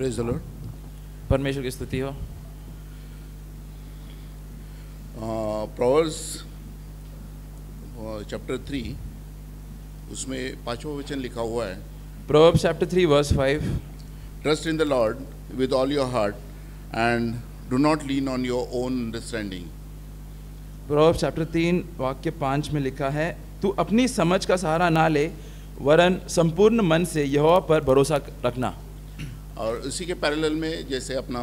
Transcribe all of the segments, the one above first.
Praise the Lord. परमेश्वर की स्तुति हो। प्रोवर्ब्स चैप्टर 3 उसमें 5वां वचन लिखा हुआ है, Proverbs chapter 3 verse 5. Trust in the Lord with all your heart and do not lean on your own understanding. Proverbs chapter 3 वाक्य 5 में लिखा है, तू अपनी समझ का सहारा ना ले, वरन संपूर्ण मन से यहोवा पर भरोसा रखना। और इसी के पैरेलल में जैसे अपना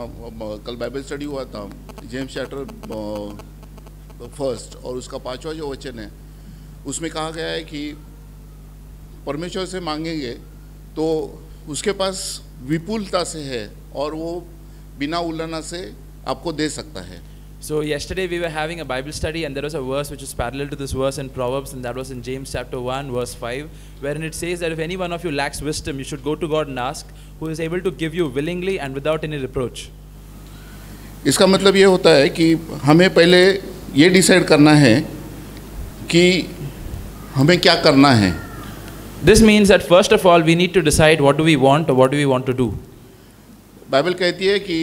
कल बाइबल स्टडी हुआ था, जेम्स चैप्टर 1 और उसका 5वां जो वचन है उसमें कहा गया है कि परमेश्वर से मांगेंगे तो उसके पास विपुलता से है और वो बिना उलझना से आपको दे सकता है। So yesterday we were having a Bible study and there was a verse which is parallel to this verse in Proverbs, and that was in James chapter 1 verse 5, wherein it says that if any one of you lacks wisdom, you should go to God and ask, who is able to give you willingly and without any reproach. इसका मतलब ये होता है कि हमें पहले ये decide करना है कि हमें क्या करना है। This means that first of all we need to decide what do we want or what do we want to do. Bible कहती है कि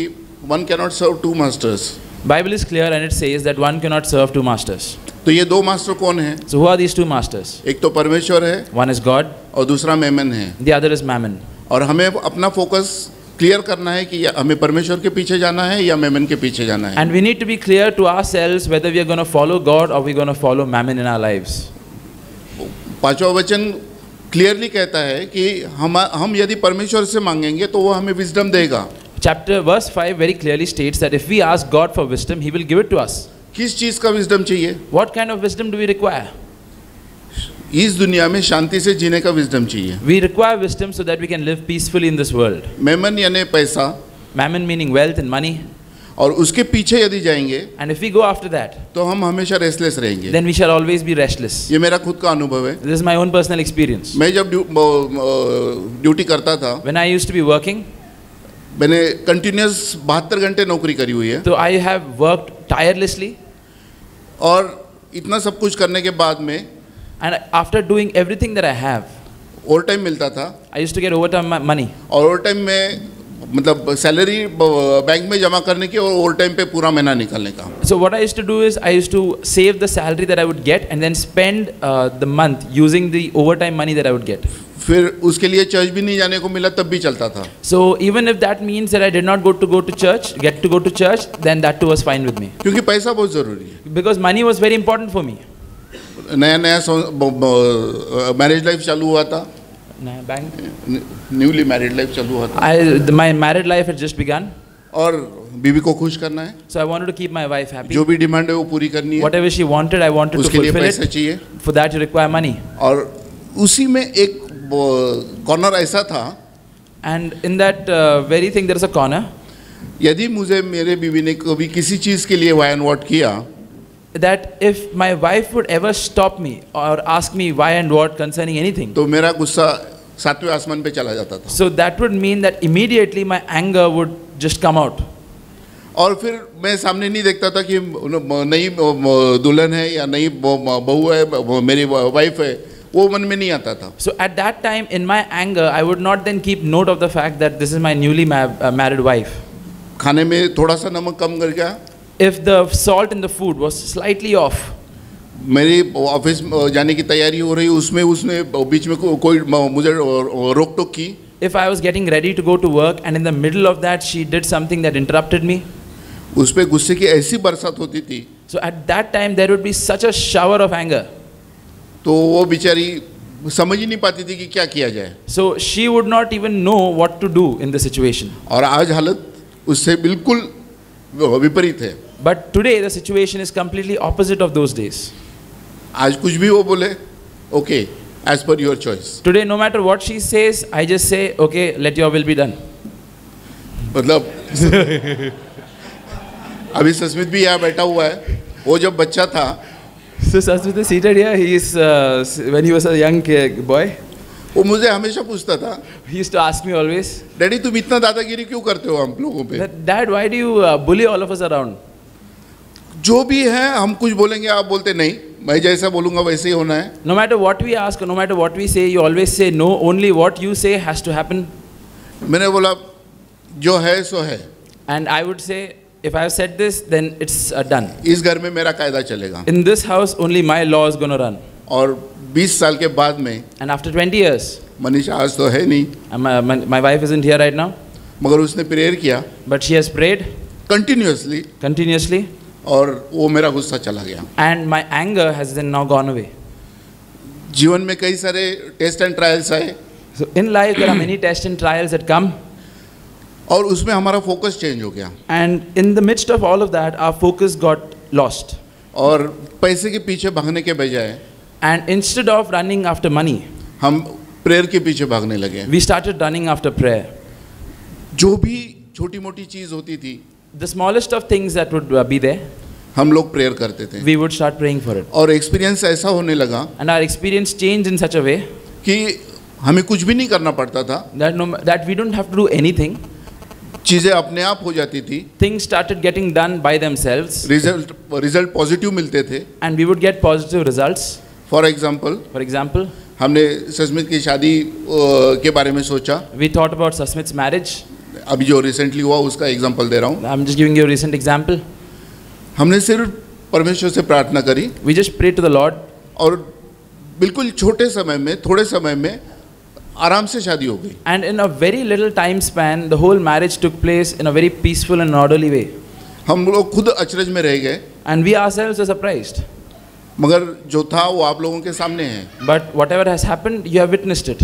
one cannot serve two masters। Bible is clear and it says that one cannot serve two masters. तो ये दो master कौन है? So who are these two masters? एक तो परमेश्वर है, One is God, और दूसरा मेमन है। the other is mammon. और हमें अपना फोकस क्लियर करना है कि हमें परमेश्वर के पीछे जाना है या मेमन के पीछे जाना है। And we need to be clear to ourselves whether we are going to follow God or we are going to follow mammon in our lives. 5वां वचन क्लियरली कहता है कि हम यदि परमेश्वर से मांगेंगे तो वो हमें विजडम देगा। Chapter verse 5 very clearly states that if we ask God for wisdom, He will give it to us. किस चीज़ का विजडम चाहिए? What kind of wisdom do we require? इस दुनिया में शांति से जीने का विजडम चाहिए। We require wisdom so that we can live peacefully in this world. Memon यानी पैसा, Mammon meaning wealth and money. और उसके पीछे यदि जाएंगे And if we go after that, तो हम हमेशा रेस्टलेस रहेंगे। then we shall always be restless. ये मेरा खुद का अनुभव है। This is my own personal experience. मैं जब ड्यूटी करता था, When I used to be working, मैंने कंटिन्यूस 72 घंटे नौकरी करी हुई है, so I have worked tirelessly, और इतना सब कुछ करने के बाद में and after doing everything that I have, over time मिलता था। I used to get overtime money. और ओवर टाइम में मतलब सैलरी बैंक में जमा करने की और ओवर टाइम पे पूरा महीना निकालने का। So what I used to do is I used to save the salary that I would get and then spend the month using the overtime money that I would get. फिर उसके लिए church भी नहीं जाने को मिला तब भी चलता था। So even if that means that I did not get to go to church, then that too was fine with me. क्योंकि पैसा बहुत ज़रूरी है। Because money was very important for me. नया मैरिज लाइफ चालू हुआ था, न्यूली मैरिड लाइफ चालू हुआ था। My married life had just begun. और बीवी को खुश करना है। So I wanted to keep my wife happy. जो भी डिमांड है वो पूरी करनी है। Whatever she wanted, I wanted to उसके लिए fulfill पैसा it. चाहिए। For that you require money. और उसी में एक कॉर्नर ऐसा था, And in that very thing there is a corner. यदि मुझे मेरे बीवी ने कभी किसी चीज़ के लिए वाई एंड व्हाट किया, That if my wife would ever stop me or ask me why and what concerning anything, तो मेरा गुस्सा 7वें आसमान पे चला जाता था। so that would mean that immediately my anger would just come out. और फिर मैं सामने नहीं देखता था कि नई दुल्हन है या नई बहू है, मेरी वाइफ है, वो मन में नहीं आता था। So at that time in my anger I would not then keep note of the fact that this is my newly married wife. खाने में थोड़ा सा नमक कम कर गया, If the salt in the food was slightly off, मेरी office जाने की तैयारी हो रही, उसमें उसने बीच में कोई मुझे रोक टोक की, if I was getting ready to go to work and in the middle of that she did something that interrupted me, उस पर गुस्से की ऐसी बरसात होती थी, so at that time there would be such a shower of anger. तो वो बेचारी समझ ही नहीं पाती थी कि क्या किया जाए। So she would not even know what to do in the situation. और आज हालत उससे बिल्कुल विपरीत है। But today the situation is completely opposite of those days. आज कुछ भी वो बोले, okay, as per your choice. Today no matter what she says, I just say, okay, let your will be done. मतलब अभी सस्मित भी यहाँ बैठा हुआ है, वो जब बच्चा था, So Sasmit is seated here. He is when he was a young boy, वो मुझे हमेशा पूछता था, he used to ask me always, daddy तुम इतना दादागिरी क्यों करते हो हम लोगों पे? that, Dad, why do you bully all of us around? जो भी है हम कुछ बोलेंगे, आप बोलते नहीं, मैं जैसा बोलूँगा वैसे ही होना है। No matter what we ask, no matter what we say, you always say no. Only what you say has to happen. मैंने बोला जो है सो है, And I would say, if I have said this, then it's done. इस घर में मेरा कायदा चलेगा। In this house, only my law is going to run. और 20 साल के बाद में And after 20 years, मनीषा आज तो है नहीं, and my wife isn't here right now, मगर उसने प्रेयर किया but she has prayed continuously, continuously, और वो मेरा गुस्सा चला गया। and my anger has then now gone away. जीवन में कई सारे टेस्ट एंड ट्रायल्स आए, So in life, there are many tests and trials that come, और उसमें हमारा फोकस चेंज हो गया, and in the midst of all of that, our focus got lost. और पैसे के पीछे भागने के बजाय And instead of running after money, हम प्रेयर के पीछे भागने लगे। we started running after prayer. जो भी छोटी मोटी चीज़ होती थी, The smallest of things that would be there, हम लोग प्रेयर करते थे, we would start praying for it. और एक्सपीरियंस ऐसा होने लगा And our experience changed in such a way कि हमें कुछ भी नहीं करना पड़ता था, that we don't have to do anything. चीज़ें अपने आप हो जाती थी, Things started getting done by themselves, result positive मिलते थे। and we would get positive results. For example, For example, हमने सस्मित की शादी के बारे में सोचा, we thought about Sasmit's marriage. अभी जो रिसेंटली हुआ उसका एग्जांपल दे रहा हूँ। I'm just giving you a recent example. हमने सिर्फ परमेश्वर से प्रार्थना करी, We just prayed to the Lord, और बिल्कुल छोटे समय में, थोड़े समय में आराम से शादी हो गई। and in a very little time span, the whole marriage took place in a very peaceful and orderly way. हम लोग खुद अचरज में रह गए, And we ourselves were surprised. मगर जो था वो आप लोगों के सामने है। But whatever has happened, you have witnessed it.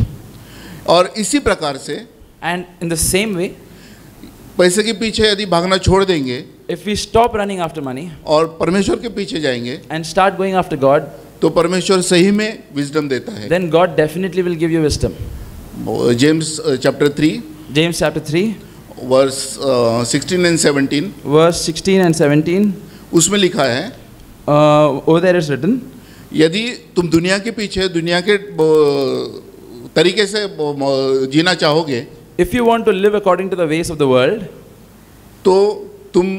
और इसी प्रकार से And in the same way, पैसे के पीछे यदि भागना छोड़ देंगे if we stop running after money और परमेश्वर के पीछे जाएंगे, and start going after God, तो परमेश्वर सही में विजडम देता है। then God definitely will give you wisdom. James chapter 3 James chapter 3, verse 16 and 17, verse 16 and 17, उसमें लिखा है, over there is written, यदि तुम दुनिया के पीछे, दुनिया के तरीके से जीना चाहोगे, if you want to live according to the ways of the world, तो तुम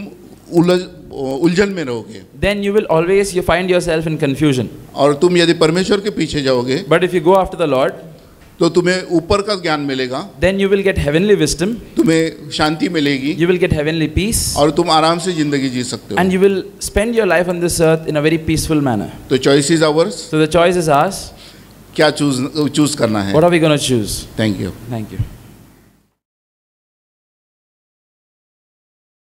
उलझन में रहोगे, then you will always you find yourself in confusion. और तुम यदि परमेश्वर के पीछे जाओगे, But if you go after the Lord, तो तुम्हें ऊपर का ज्ञान मिलेगा, then you will get heavenly wisdom, तुम्हें शांति मिलेगी, you will get heavenly peace, और तुम आराम से जिंदगी जी सकते and हो। you will spend your life on this earth in a very peaceful manner. तो choice is ours, So the choice is ours. क्या चूज करना है। What are we going to choose? Thank you. Thank you.